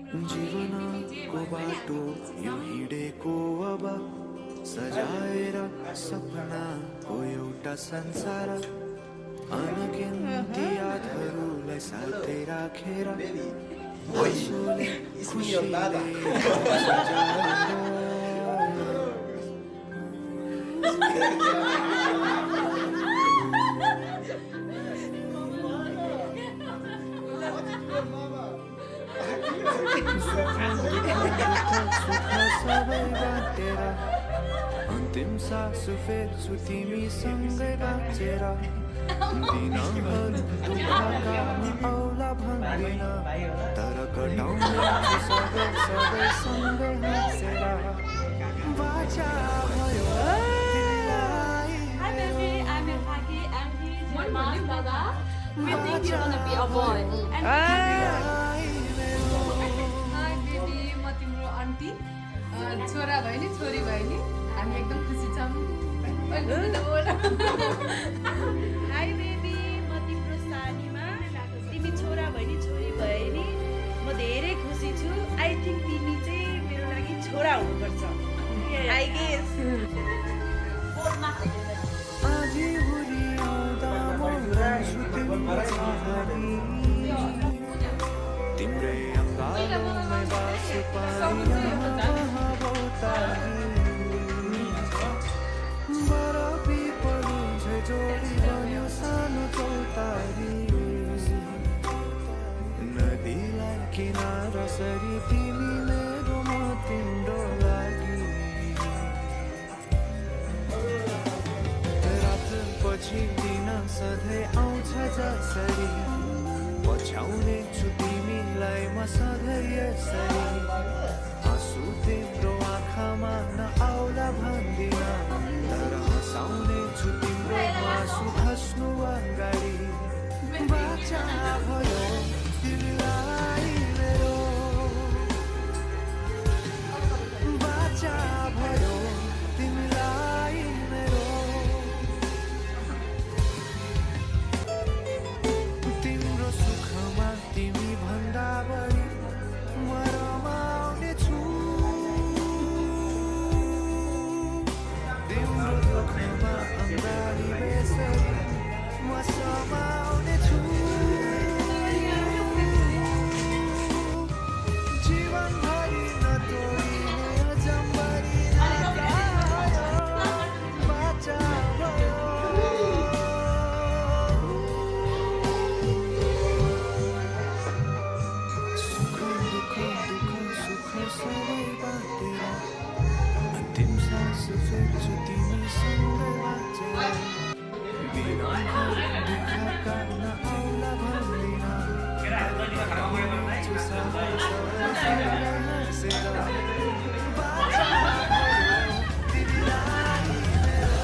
जीवनको बाटो यो हिँडेको अब सजाएर सपनाको एउटा संसार अनगिन्ती यादहरूलाई साथै राखेर आँसुले खुसीले सबै बाटेर अन्तिम सास फेर्छु तिमीसँगै बाँचेर दिनहरू दुःखका आउला भन्दिन तर कटाउने सबै सबै सँगै हाँसेर बाचा भयो तिमीलाई We think you're gonna be a boy. And high baby, म तिम्रो आन्टी छोरा भयो नि छोरी भयो नि हामी एकदम खुसी छौँ हाई बेबी, म तिम्रो सानीमा तिमी छोरा भयो नि छोरी भयो नि म धेरै खुसी छु। आई थिङ्क तिमी चाहिँ मेरो लागि छोरा हुनुपर्छ। आई गेस तिम्रै अङ्गालोमै बास बरफी पढ्नु जोडी बन्यो सानो चौतारी नदीलाई किनारा सरी तिमी मेरो म तिम्रो लागि रात पछि दिन सधैँ आउँछ जसरी पछ्याउने छु तिमीलाई म सधैँ यसरी आँसु तिम्रो आँखामा नआउला भन्दिन तर हँसाउने छु तिम्रो आँसु खस्नु अगाडि बाचा भयो तिमीलाई मेरो बाचा भयो तिमीलाई मेरो तिम्रो सुखमा तिमी भन्दा बढी म रमाउने छु तिम्रो दुःखमा अङ्गाली बेसरी म समाउने छु जीवनभरि नतोडिने अजम्बरी बाचा भयो सुख दुःख सुख सबै बाटेर अन्तिम सास फेर्छु तिमीसँगै बाँचेर दिनहरू दुःखका नआउला भन्दिन छु सबै सबै सँगै हाँसेर बाचा भयो तिमीलाई मेरो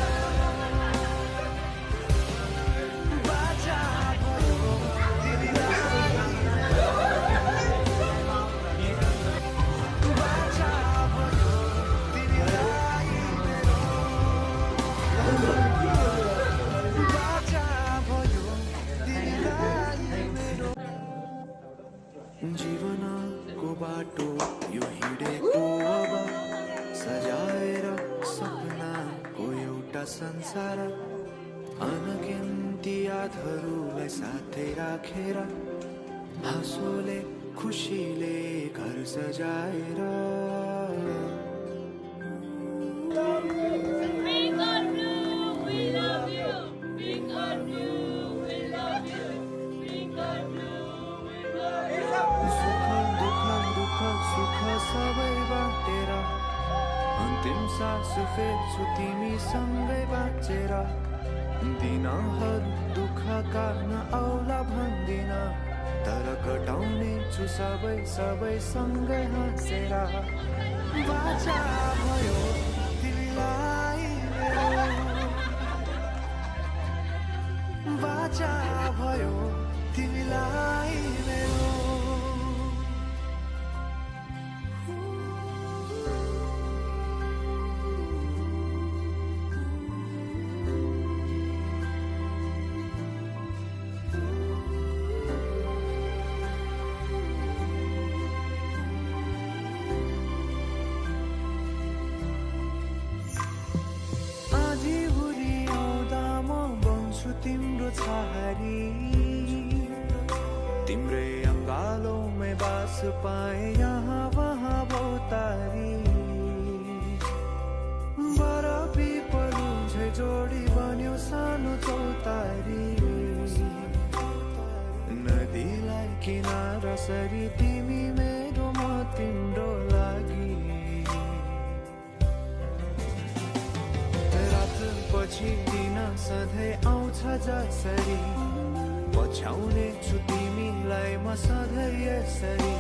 बाचा भयो तिमीलाई बाचा भयो तिमीलाई मेरो बाचा भयो तिमीलाई मेरो जीवनको बाटो यो हिँडेको अब सजाएर सपनाको एउटा संसार अनगिन्ती यादहरूलाई साथै राखेर हाँसोले खुसीले घर सजाएर सुख दुःख सुख सबै बाटेर अन्तिम सास फेर्छु तिमीसँगै बाँचेर दिनहरू दुःखका नआउला भन्दिन तर कटाउने छु सबै सबै सँगै हाँसेर बाचा भयो तिमीलाई मेरो बाचा भयो तिमीलाई मेरो छहारी तिम्रै अंगालों में बास पाए यहाँ वहाँ बहुतारी बरफी पलुझै जोडी बन्यो सानो चौतारी नदीलाई किनारा सरी तिमी मेरो म तिम्रो लागि पछि दिन सधैँ आउँछ जसरी पछ्याउने छु तिमीलाई म सधैँ यसरी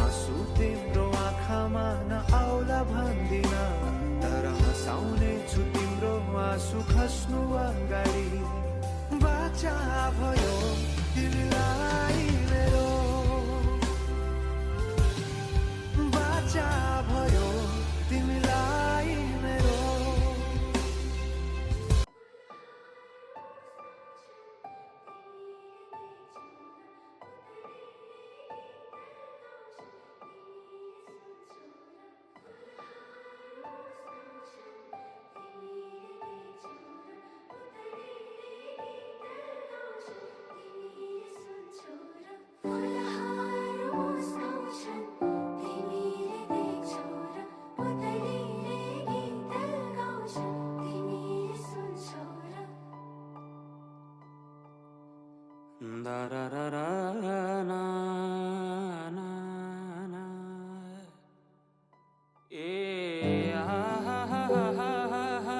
आँसु तिम्रो आँखामा नआउला भन्दिन तर हँसाउने छु तिम्रो आँसु खस्नु अगाडि बाचा भयो तिमीलाई मेरो बाचा भयो तिमीलाई मेरो da da da da na na na ha ha ha ha ha ha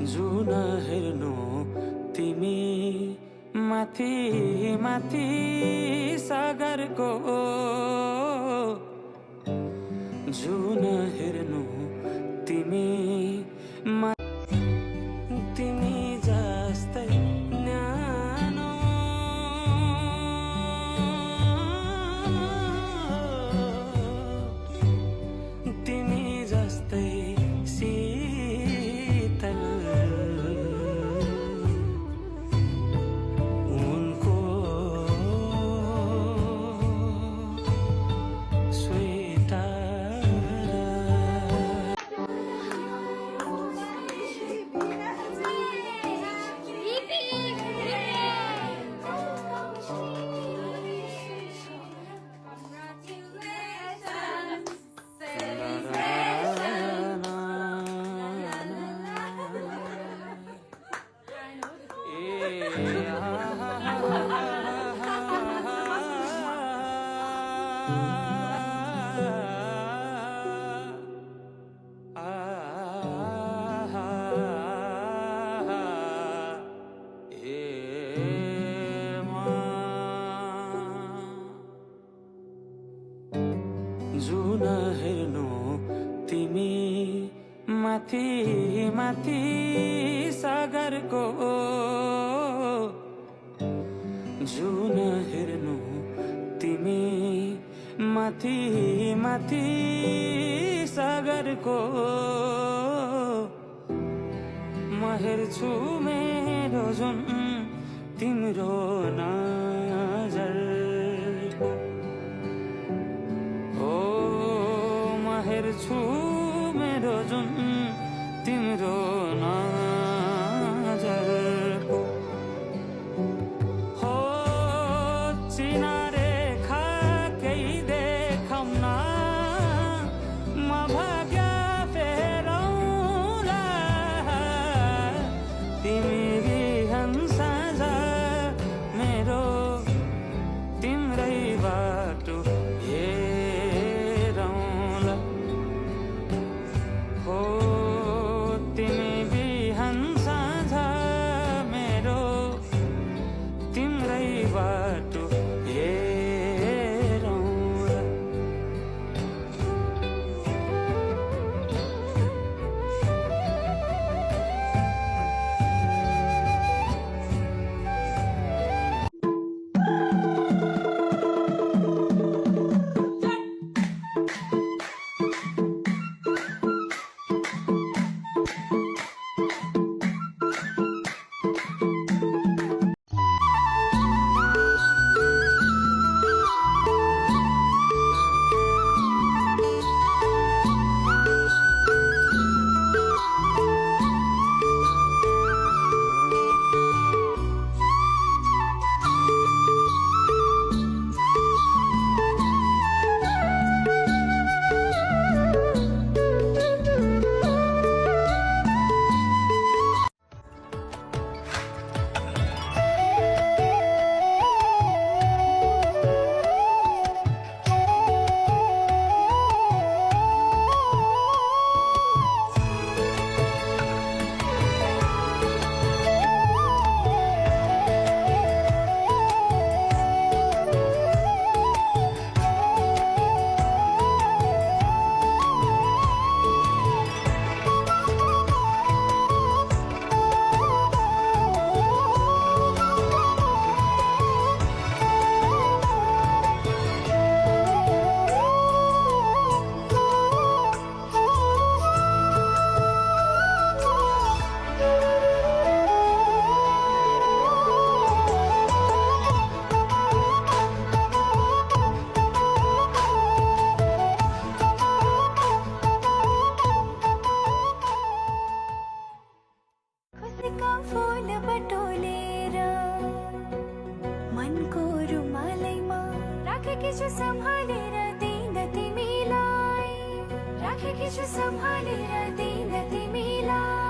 जुन हेर्नु तिमी माथि माथि सागरको जुन हेर्नु तिमी तिमी जस्तै न्यानो तिमी जस्तै जुन हेर्नु तिमी माथि माथि सागरको जुन हेर्नु तिमी माथि माथि सागरको म हेर्छु मेरो जुन तिम्रो नजरको हेर्छु मेरो जुन तिम्रो नजरको हो चिनारे केही देखाउन म भाग्य फेरौँला तिमी बिहान साँझ मेरो तिम्रै बाटो तिमी बिहान साँझ मेरो तिम्रै बाटो हेरौँला फूल बटोलेर मनको रुमालैमा राखेकी छु सम्हालेर दिन तिमीलाई, राखेकी छु सम्हालेर दिन तिमीलाई।